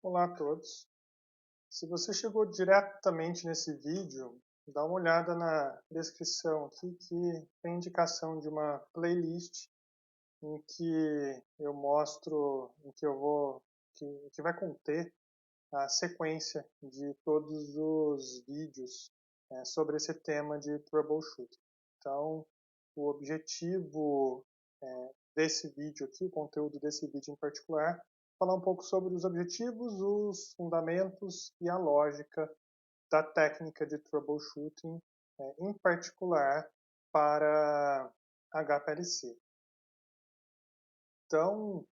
Olá a todos. Se você chegou diretamente nesse vídeo, dá uma olhada na descrição aqui que tem indicação de uma playlist em que eu mostro, em que eu vou, que vai conter a sequência de todos os vídeos sobre esse tema de troubleshooting. Então, o objetivo desse vídeo aqui, o conteúdo desse vídeo em particular, falar um pouco sobre os objetivos, os fundamentos e a lógica da técnica de troubleshooting, em particular para HPLC. Então,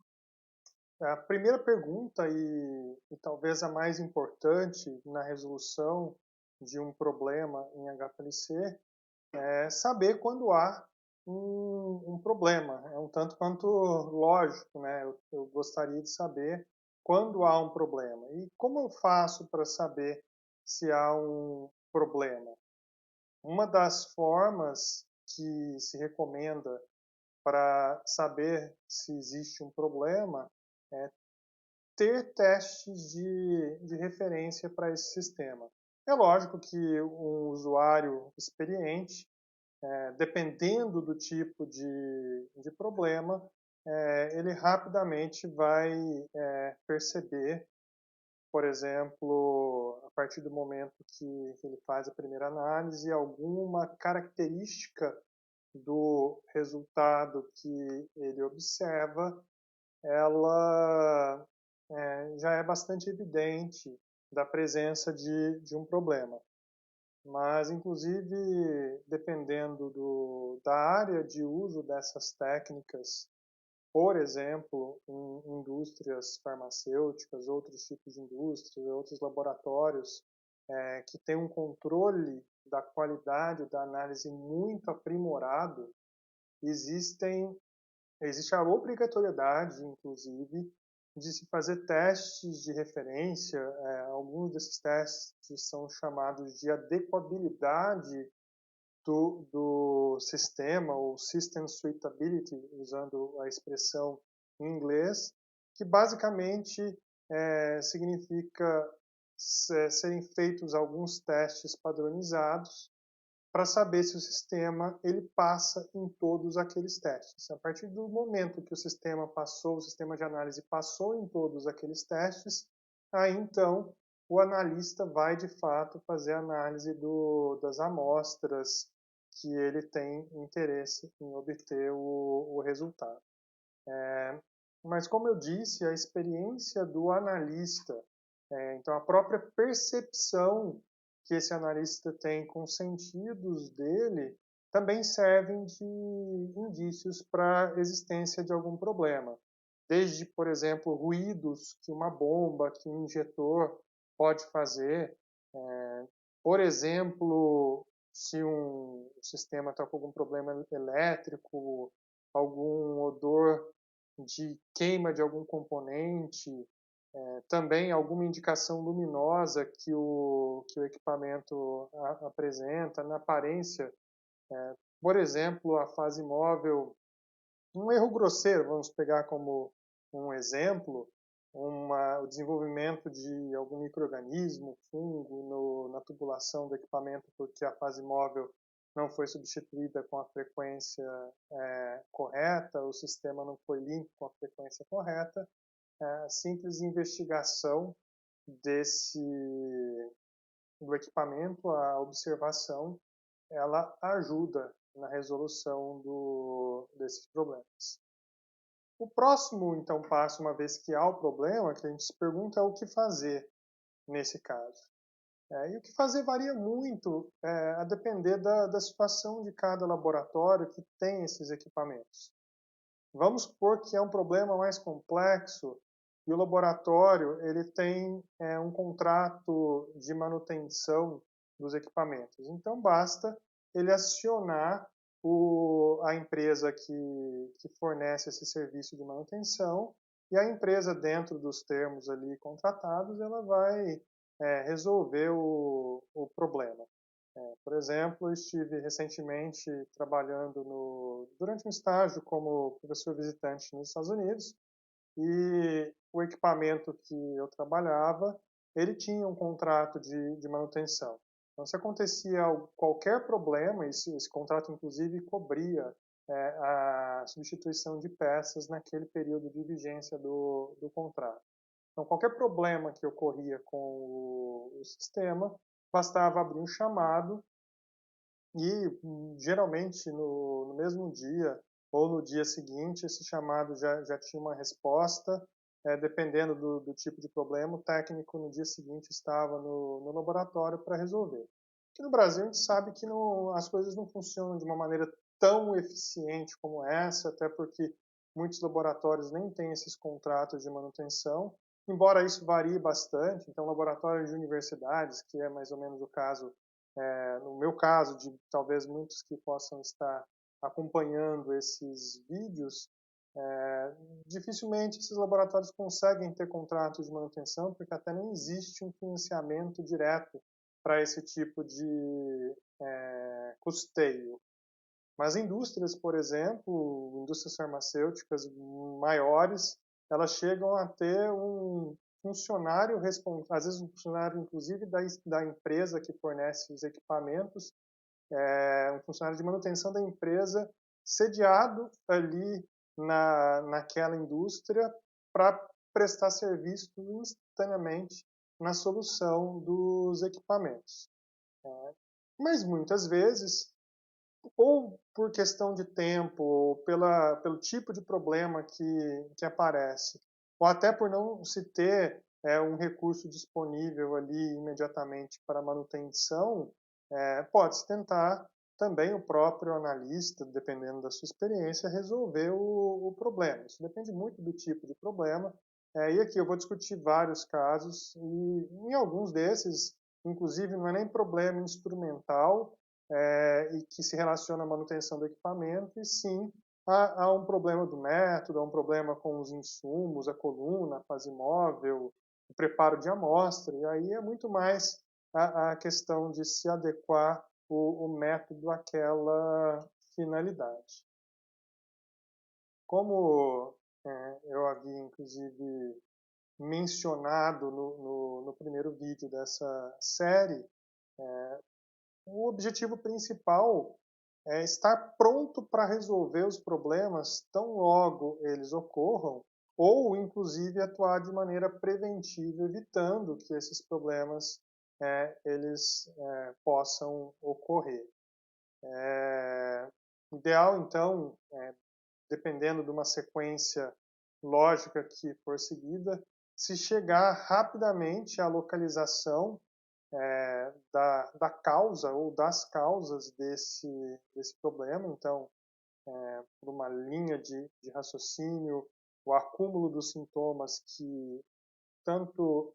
a primeira pergunta e talvez a mais importante na resolução de um problema em HPLC é saber quando há um problema. É um tanto quanto lógico, né? Eu gostaria de saber quando há um problema. E como eu faço para saber se há um problema? Uma das formas que se recomenda para saber se existe um problema é ter testes de referência para esse sistema. É lógico que um usuário experiente, dependendo do tipo de problema, ele rapidamente vai perceber, por exemplo, a partir do momento que ele faz a primeira análise, alguma característica do resultado que ele observa, ela já é bastante evidente da presença de um problema. Mas, inclusive, dependendo da área de uso dessas técnicas, por exemplo, em indústrias farmacêuticas, outros tipos de indústrias, outros laboratórios que têm um controle da qualidade da análise muito aprimorado, existe a obrigatoriedade, inclusive, de se fazer testes de referência. Alguns desses testes são chamados de adequabilidade do sistema, ou System Suitability, usando a expressão em inglês, que basicamente significa serem feitos alguns testes padronizados para saber se o sistema ele passa em todos aqueles testes. A partir do momento que o sistema passou, o sistema de análise passou em todos aqueles testes, aí então o analista vai de fato fazer a análise das amostras que ele tem interesse em obter o resultado. Mas como eu disse, a experiência do analista, então a própria percepção que esse analista tem com os sentidos dele também servem de indícios para a existência de algum problema. Desde, por exemplo, ruídos que uma bomba, que um injetor pode fazer. Por exemplo, se um sistema está com algum problema elétrico, algum odor de queima de algum componente, também alguma indicação luminosa que o equipamento apresenta na aparência, por exemplo, a fase móvel, um erro grosseiro, vamos pegar como um exemplo, o desenvolvimento de algum micro-organismo, fungo, na tubulação do equipamento, porque a fase móvel não foi substituída com a frequência correta, o sistema não foi limpo com a frequência correta. A simples investigação desse do equipamento, a observação, ela ajuda na resolução desses problemas. O próximo, então, passo, uma vez que há o problema, que a gente se pergunta é o que fazer nesse caso. E o que fazer varia muito a depender da situação de cada laboratório que tem esses equipamentos. Vamos supor que é um problema mais complexo e o laboratório ele tem um contrato de manutenção dos equipamentos. Então, basta ele acionar a empresa que fornece esse serviço de manutenção e a empresa, dentro dos termos ali contratados, ela vai resolver o problema. Por exemplo, eu estive recentemente trabalhando durante um estágio como professor visitante nos Estados Unidos e o equipamento que eu trabalhava, ele tinha um contrato de manutenção. Então, se acontecia qualquer problema, esse contrato inclusive cobria a substituição de peças naquele período de vigência do contrato. Então, qualquer problema que ocorria com o sistema, bastava abrir um chamado e, geralmente, no mesmo dia ou no dia seguinte, esse chamado já tinha uma resposta. Dependendo do tipo de problema, o técnico no dia seguinte estava no laboratório para resolver. Aqui no Brasil, a gente sabe que as coisas não funcionam de uma maneira tão eficiente como essa, até porque muitos laboratórios nem têm esses contratos de manutenção, embora isso varie bastante. Então, laboratórios de universidades, que é mais ou menos o caso, no meu caso, de talvez muitos que possam estar acompanhando esses vídeos, dificilmente esses laboratórios conseguem ter contratos de manutenção, porque até não existe um financiamento direto para esse tipo de custeio. Mas indústrias, por exemplo, indústrias farmacêuticas maiores, elas chegam a ter um funcionário responsável, às vezes um funcionário inclusive da empresa que fornece os equipamentos, um funcionário de manutenção da empresa sediado ali naquela indústria para prestar serviço instantaneamente na solução dos equipamentos. Mas muitas vezes, ou por questão de tempo, ou pelo tipo de problema que aparece, ou até por não se ter um recurso disponível ali imediatamente para manutenção, pode-se tentar também o próprio analista, dependendo da sua experiência, resolver o problema. Isso depende muito do tipo de problema. E aqui eu vou discutir vários casos, e em alguns desses, inclusive, não é nem problema instrumental, e que se relaciona à manutenção do equipamento, e sim a um problema do método, a um problema com os insumos, a coluna, a fase móvel, o preparo de amostra, e aí é muito mais a questão de se adequar o método àquela finalidade. Como eu havia, inclusive, mencionado no primeiro vídeo dessa série, o objetivo principal é estar pronto para resolver os problemas tão logo eles ocorram, ou inclusive atuar de maneira preventiva, evitando que esses problemas eles possam ocorrer. Ideal, então, dependendo de uma sequência lógica que for seguida, se chegar rapidamente à localização da causa ou das causas desse problema. Então, por uma linha de raciocínio, o acúmulo dos sintomas que tanto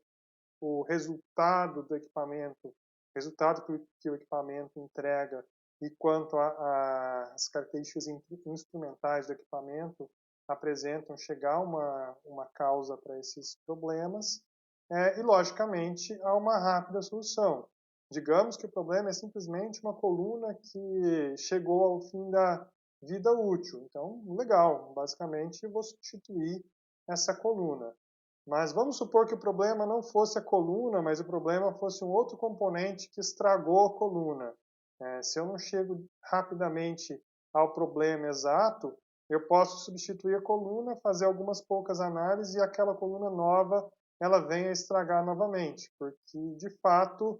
o resultado do equipamento, resultado que o equipamento entrega, e quanto as características instrumentais do equipamento apresentam chegar a uma causa para esses problemas, e, logicamente, a uma rápida solução. Digamos que o problema é simplesmente uma coluna que chegou ao fim da vida útil. Então, legal, basicamente eu vou substituir essa coluna. Mas vamos supor que o problema não fosse a coluna, mas o problema fosse um outro componente que estragou a coluna. Se eu não chego rapidamente ao problema exato, eu posso substituir a coluna, fazer algumas poucas análises e aquela coluna nova ela vem a estragar novamente, porque de fato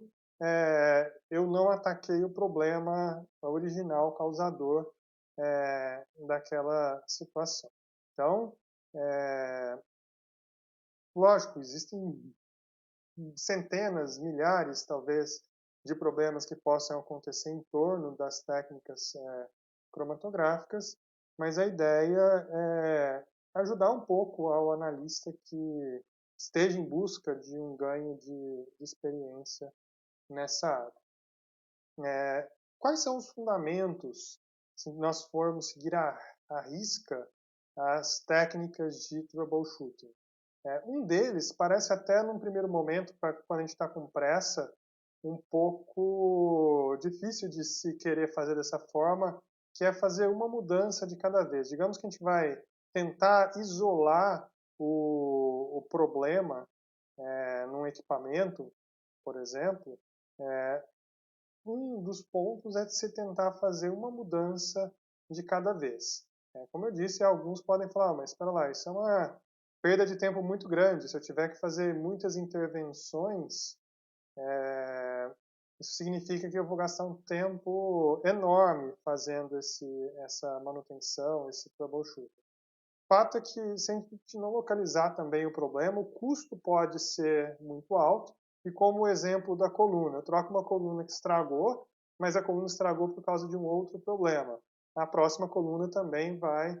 eu não ataquei o problema original causador daquela situação. Então, lógico, existem centenas, milhares, talvez, de problemas que possam acontecer em torno das técnicas cromatográficas, mas a ideia é ajudar um pouco ao analista que esteja em busca de um ganho de experiência nessa área. Quais são os fundamentos, se nós formos seguir à risca as técnicas de troubleshooting? Um deles parece até, num primeiro momento, quando a gente está com pressa, um pouco difícil de se querer fazer dessa forma, que é fazer uma mudança de cada vez. Digamos que a gente vai tentar isolar o problema num equipamento, por exemplo, um dos pontos é de se tentar fazer uma mudança de cada vez. Como eu disse, alguns podem falar, mas espera lá, isso é uma perda de tempo muito grande. Se eu tiver que fazer muitas intervenções, isso significa que eu vou gastar um tempo enorme fazendo essa manutenção, esse troubleshooting. O fato é que, se a gente não localizar também o problema, o custo pode ser muito alto. E como o exemplo da coluna, eu troco uma coluna que estragou, mas a coluna estragou por causa de um outro problema. A próxima coluna também vai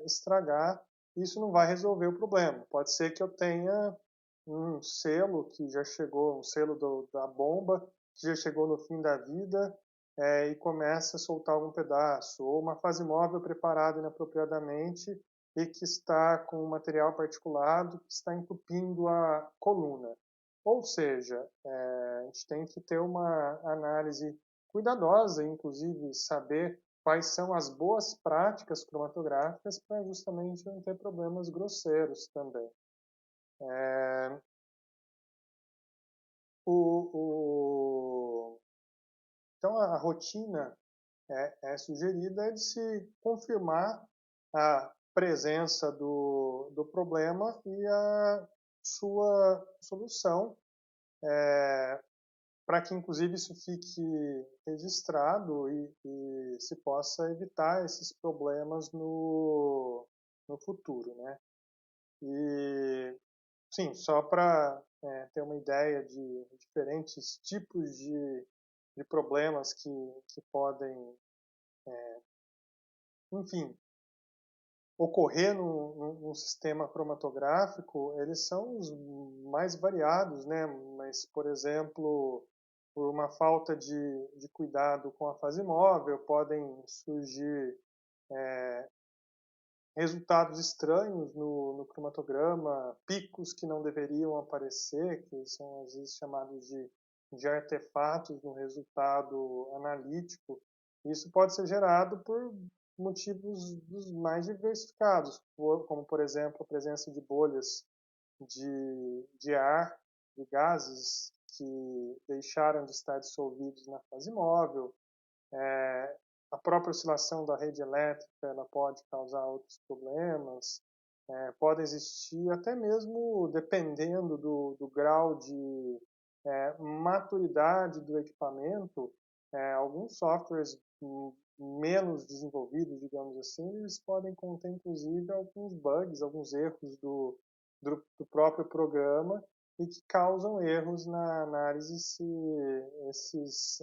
estragar, e isso não vai resolver o problema. Pode ser que eu tenha um selo que já chegou, um selo da bomba, que já chegou no fim da vida, e começa a soltar algum pedaço, ou uma fase móvel preparada inapropriadamente e que está com um material particulado que está entupindo a coluna. Ou seja, a gente tem que ter uma análise cuidadosa, inclusive saber quais são as boas práticas cromatográficas para justamente não ter problemas grosseiros também. Então, a rotina sugerida é de se confirmar a presença do problema e a sua solução, para que, inclusive, isso fique registrado e se possa evitar esses problemas no futuro, né? E, sim, só para ter uma ideia de diferentes tipos de problemas que podem, enfim, ocorrer num sistema cromatográfico, eles são os mais variados, né? Mas, por exemplo, por uma falta de cuidado com a fase móvel, podem surgir resultados estranhos no cromatograma, picos que não deveriam aparecer, que são às vezes chamados de artefatos no resultado analítico. Isso pode ser gerado por motivos dos mais diversificados, como, por exemplo, a presença de bolhas de ar, de gases que deixaram de estar dissolvidos na fase móvel. A própria oscilação da rede elétrica ela pode causar outros problemas. Pode existir, até mesmo dependendo do grau de maturidade do equipamento, alguns softwares menos desenvolvidos, digamos assim, eles podem conter, inclusive, alguns bugs, alguns erros do próprio programa e que causam erros na análise se esses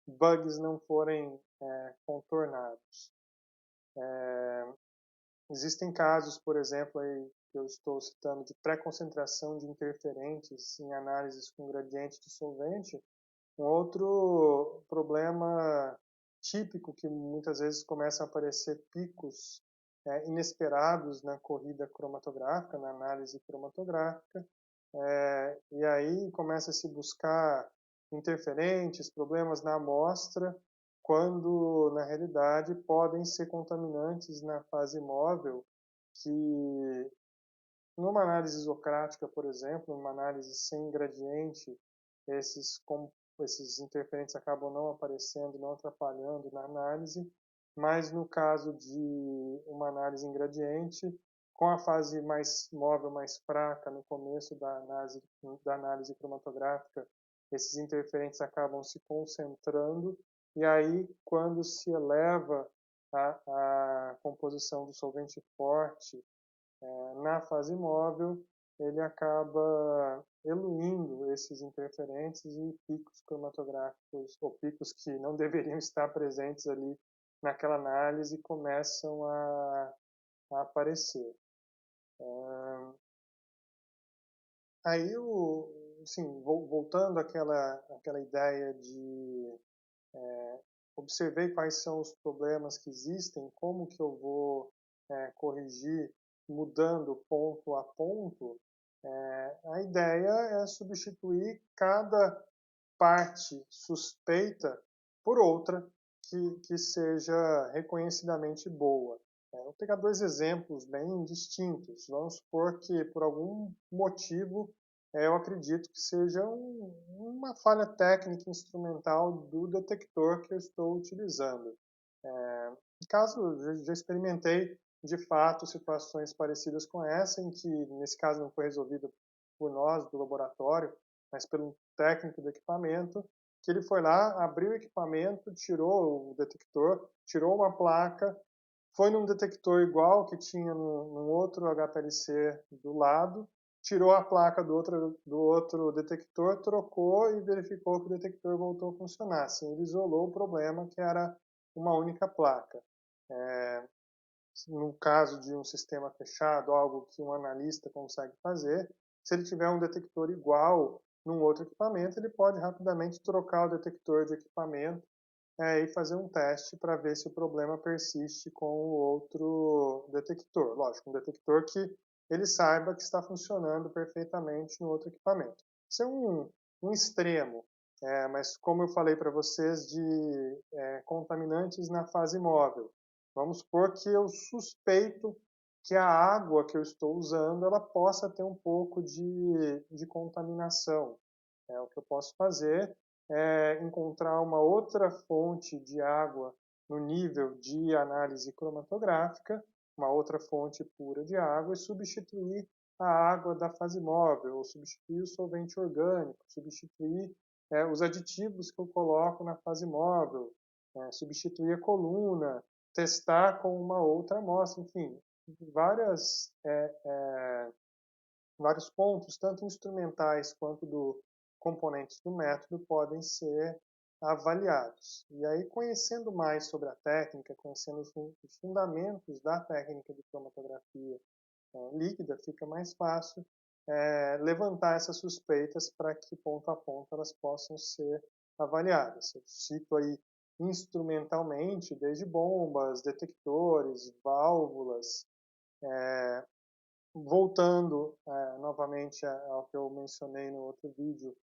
bugs não forem contornados. Existem casos, por exemplo, aí, que eu estou citando, de pré-concentração de interferentes em análises com gradiente de solvente. Um outro problema típico que muitas vezes começam a aparecer picos inesperados na corrida cromatográfica, na análise cromatográfica, e aí começa a se buscar interferentes, problemas na amostra, quando na realidade podem ser contaminantes na fase móvel, que numa análise isocrática, por exemplo, numa análise sem gradiente, esses interferentes acabam não aparecendo, não atrapalhando na análise, mas no caso de uma análise em gradiente, com a fase mais móvel, mais fraca no começo da análise cromatográfica, esses interferentes acabam se concentrando e aí quando se eleva a composição do solvente forte na fase móvel, ele acaba eluindo esses interferentes e picos cromatográficos, ou picos que não deveriam estar presentes ali naquela análise, começam a aparecer. Aí, assim, voltando àquela ideia de observei quais são os problemas que existem, como que eu vou corrigir mudando ponto a ponto, a ideia é substituir cada parte suspeita por outra que seja reconhecidamente boa. Vou pegar dois exemplos bem distintos. Vamos supor que, por algum motivo, eu acredito que seja uma falha técnica instrumental do detector que eu estou utilizando. No caso, eu já experimentei, de fato, situações parecidas com essa, em que, nesse caso, não foi resolvido por nós, do laboratório, mas pelo técnico do equipamento, que ele foi lá, abriu o equipamento, tirou o detector, tirou uma placa, foi num detector igual que tinha num outro HPLC do lado, tirou a placa do outro detector, trocou e verificou que o detector voltou a funcionar. Assim, ele isolou o problema, que era uma única placa. No caso de um sistema fechado, algo que um analista consegue fazer, se ele tiver um detector igual num outro equipamento, ele pode rapidamente trocar o detector de equipamento e fazer um teste para ver se o problema persiste com o outro detector. Lógico, um detector que ele saiba que está funcionando perfeitamente no outro equipamento. Isso é um extremo, mas como eu falei para vocês de contaminantes na fase móvel, vamos supor que eu suspeito que a água que eu estou usando ela possa ter um pouco de contaminação. O que eu posso fazer encontrar uma outra fonte de água no nível de análise cromatográfica, uma outra fonte pura de água, e substituir a água da fase móvel, ou substituir o solvente orgânico, substituir os aditivos que eu coloco na fase móvel, substituir a coluna, testar com uma outra amostra, enfim, várias vários pontos, tanto instrumentais quanto componentes do método, podem ser avaliados. E aí, conhecendo mais sobre a técnica, conhecendo os fundamentos da técnica de cromatografia líquida, fica mais fácil levantar essas suspeitas para que, ponto a ponto, elas possam ser avaliadas. Eu cito aí instrumentalmente, desde bombas, detectores, válvulas, voltando novamente ao que eu mencionei no outro vídeo,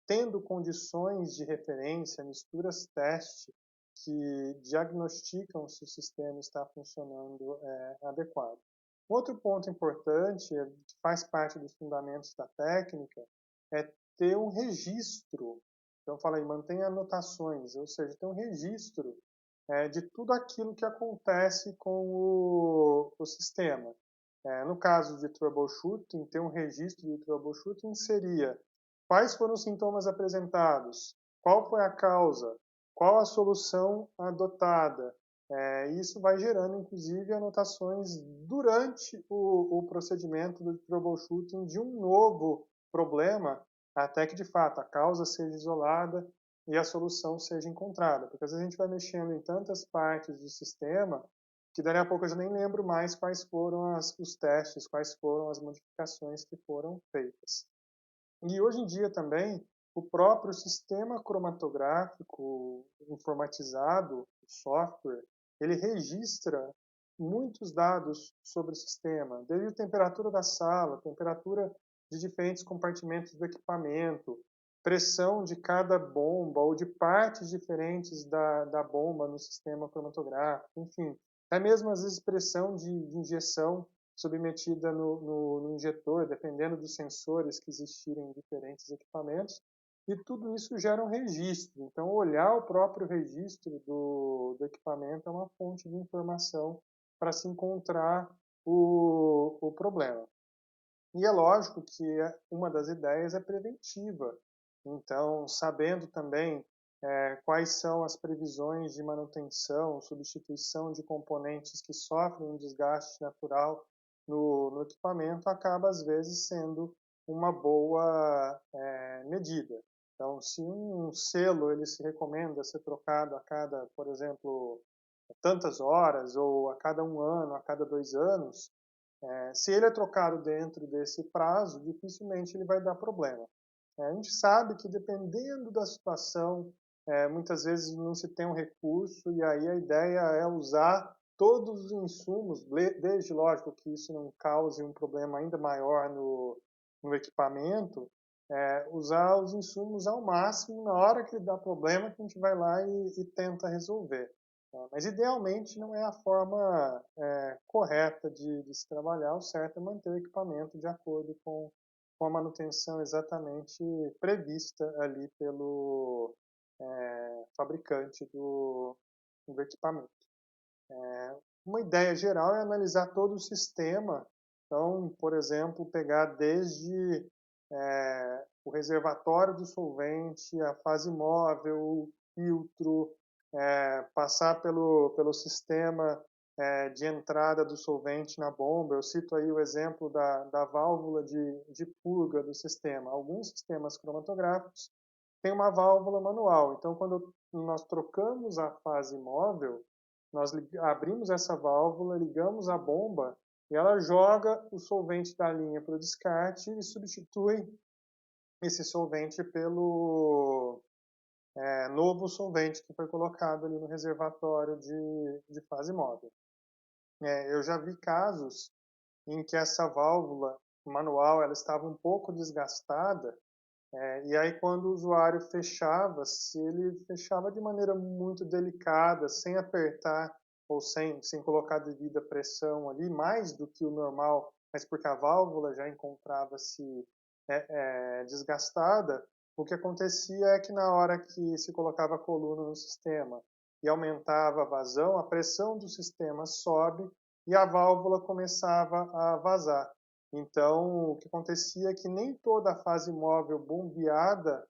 tendo condições de referência, misturas teste que diagnosticam se o sistema está funcionando adequado. Outro ponto importante, que faz parte dos fundamentos da técnica, é ter um registro. Então, eu falei, mantenha anotações, ou seja, ter um registro de tudo aquilo que acontece com o sistema. No caso de troubleshooting, ter um registro de troubleshooting seria quais foram os sintomas apresentados, qual foi a causa, qual a solução adotada. Isso vai gerando, inclusive, anotações durante o procedimento do troubleshooting de um novo problema, até que, de fato, a causa seja isolada e a solução seja encontrada. Porque às vezes a gente vai mexendo em tantas partes do sistema que dali a pouco eu já nem lembro mais quais foram os testes, quais foram as modificações que foram feitas. E hoje em dia também, o próprio sistema cromatográfico informatizado, o software, ele registra muitos dados sobre o sistema, desde a temperatura da sala, temperatura de diferentes compartimentos do equipamento, pressão de cada bomba ou de partes diferentes da bomba no sistema cromatográfico, enfim, até mesmo às vezes pressão de injeção submetida no injetor, dependendo dos sensores que existirem em diferentes equipamentos, e tudo isso gera um registro. Então, olhar o próprio registro do equipamento é uma fonte de informação para se encontrar o problema. E é lógico que uma das ideias é preventiva. Então, sabendo também quais são as previsões de manutenção, substituição de componentes que sofrem um desgaste natural no equipamento, acaba às vezes sendo uma boa medida. Então, se um selo ele se recomenda ser trocado a cada, por exemplo, tantas horas, ou a cada 1 ano, a cada 2 anos, se ele é trocado dentro desse prazo, dificilmente ele vai dar problema. A gente sabe que dependendo da situação, muitas vezes não se tem um recurso, e aí a ideia é usar todos os insumos, desde, lógico, que isso não cause um problema ainda maior no equipamento, usar os insumos ao máximo, na hora que dá problema, que a gente vai lá e tenta resolver. Mas, idealmente, não é a forma correta de se trabalhar. O certo é manter o equipamento de acordo com a manutenção exatamente prevista ali pelo fabricante do equipamento. Uma ideia geral é analisar todo o sistema. Então, por exemplo, pegar desde o reservatório do solvente, a fase móvel, o filtro, passar pelo sistema de entrada do solvente na bomba. Eu cito aí o exemplo da válvula de purga do sistema. Alguns sistemas cromatográficos têm uma válvula manual. Então, quando nós trocamos a fase móvel, nós abrimos essa válvula, ligamos a bomba e ela joga o solvente da linha para o descarte e substitui esse solvente pelo novo solvente que foi colocado ali no reservatório de fase móvel. Eu já vi casos em que essa válvula manual ela estava um pouco desgastada, e aí quando o usuário fechava, se ele fechava de maneira muito delicada, sem apertar ou sem colocar a devida pressão ali, mais do que o normal, mas porque a válvula já encontrava-se desgastada, o que acontecia é que na hora que se colocava a coluna no sistema e aumentava a vazão, a pressão do sistema sobe e a válvula começava a vazar. Então, o que acontecia é que nem toda a fase móvel bombeada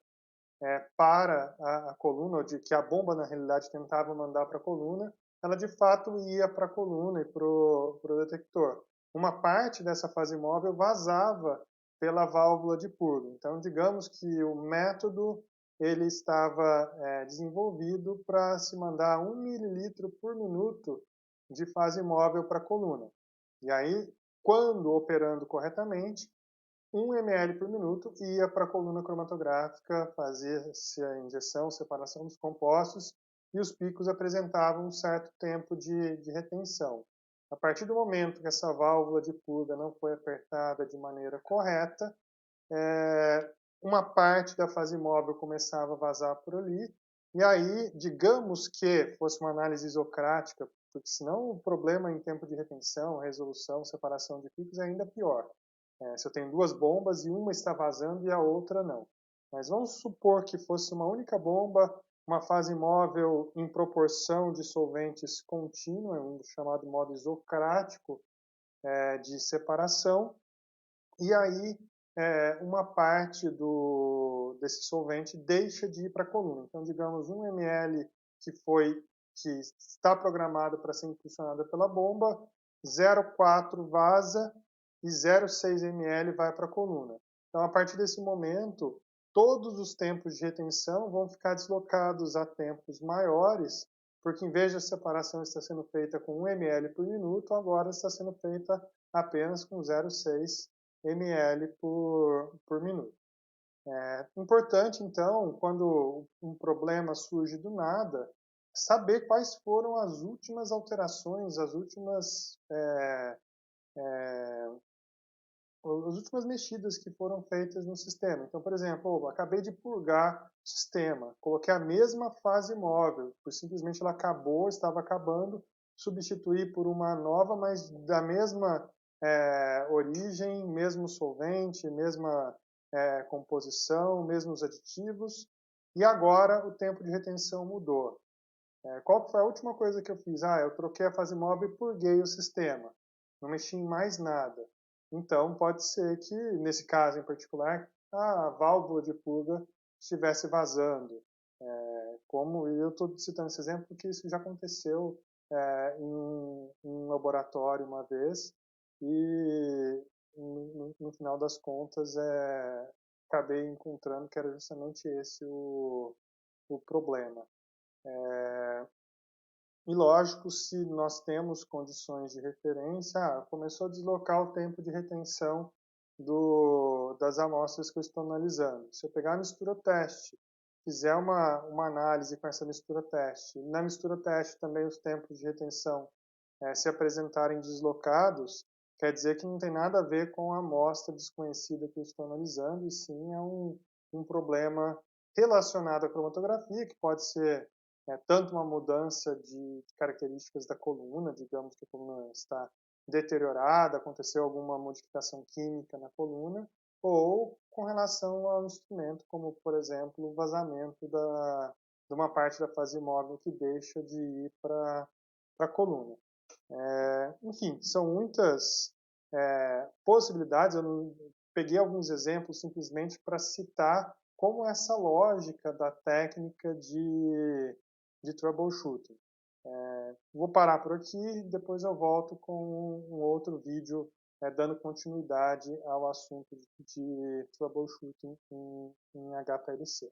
para a coluna, ou de que a bomba, na realidade, tentava mandar para a coluna, ela de fato ia para a coluna e para o detector. Uma parte dessa fase móvel vazava pela válvula de purga. Então, digamos que o método ele estava desenvolvido para se mandar 1 mililitro por minuto de fase móvel para a coluna. E aí, quando operando corretamente, 1 ml por minuto ia para a coluna cromatográfica, fazia-se a injeção, separação dos compostos, e os picos apresentavam um certo tempo de retenção. A partir do momento que essa válvula de purga não foi apertada de maneira correta, uma parte da fase móvel começava a vazar por ali, e aí, digamos que fosse uma análise isocrática, porque senão o problema em tempo de retenção, resolução, separação de picos é ainda pior. Se eu tenho duas bombas e uma está vazando e a outra não. Mas vamos supor que fosse uma única bomba, uma fase móvel em proporção de solventes contínua, um chamado modo isocrático de separação, e aí uma parte desse solvente deixa de ir para a coluna. Então, digamos, 1 ml que está programado para ser impulsionada pela bomba, 0,4 vaza e 0,6 ml vai para a coluna. Então, a partir desse momento, todos os tempos de retenção vão ficar deslocados a tempos maiores, porque em vez de a separação estar sendo feita com 1 ml por minuto, agora está sendo feita apenas com 0,6 ml por minuto. Importante, então, quando um problema surge do nada, saber quais foram as últimas alterações, as últimas mexidas que foram feitas no sistema. Então, por exemplo, acabei de purgar o sistema, coloquei a mesma fase móvel, simplesmente ela estava acabando, substituí por uma nova, mas da mesma origem, mesmo solvente, mesma composição, mesmos aditivos, e agora o tempo de retenção mudou. Qual foi a última coisa que eu fiz? Eu troquei a fase móvel e purguei o sistema. Não mexi em mais nada. Então, pode ser que, nesse caso em particular, a válvula de purga estivesse vazando. Como eu estou citando esse exemplo porque isso já aconteceu em um laboratório uma vez e, no final das contas, acabei encontrando que era justamente esse o problema. E lógico, se nós temos condições de referência, começou a deslocar o tempo de retenção das amostras que eu estou analisando. Se eu pegar a mistura teste, fizer uma análise com essa mistura teste, na mistura teste também os tempos de retenção se apresentarem deslocados, quer dizer que não tem nada a ver com a amostra desconhecida que eu estou analisando, e sim é um problema relacionado à cromatografia, que pode ser tanto uma mudança de características da coluna, digamos que a coluna está deteriorada, aconteceu alguma modificação química na coluna, ou com relação ao instrumento, como, por exemplo, o vazamento de uma parte da fase móvel que deixa de ir para a coluna. Enfim, são muitas possibilidades. Eu não, peguei alguns exemplos simplesmente para citar como essa lógica da técnica de troubleshooting. Vou parar por aqui, depois eu volto com um outro vídeo dando continuidade ao assunto de troubleshooting em HPLC.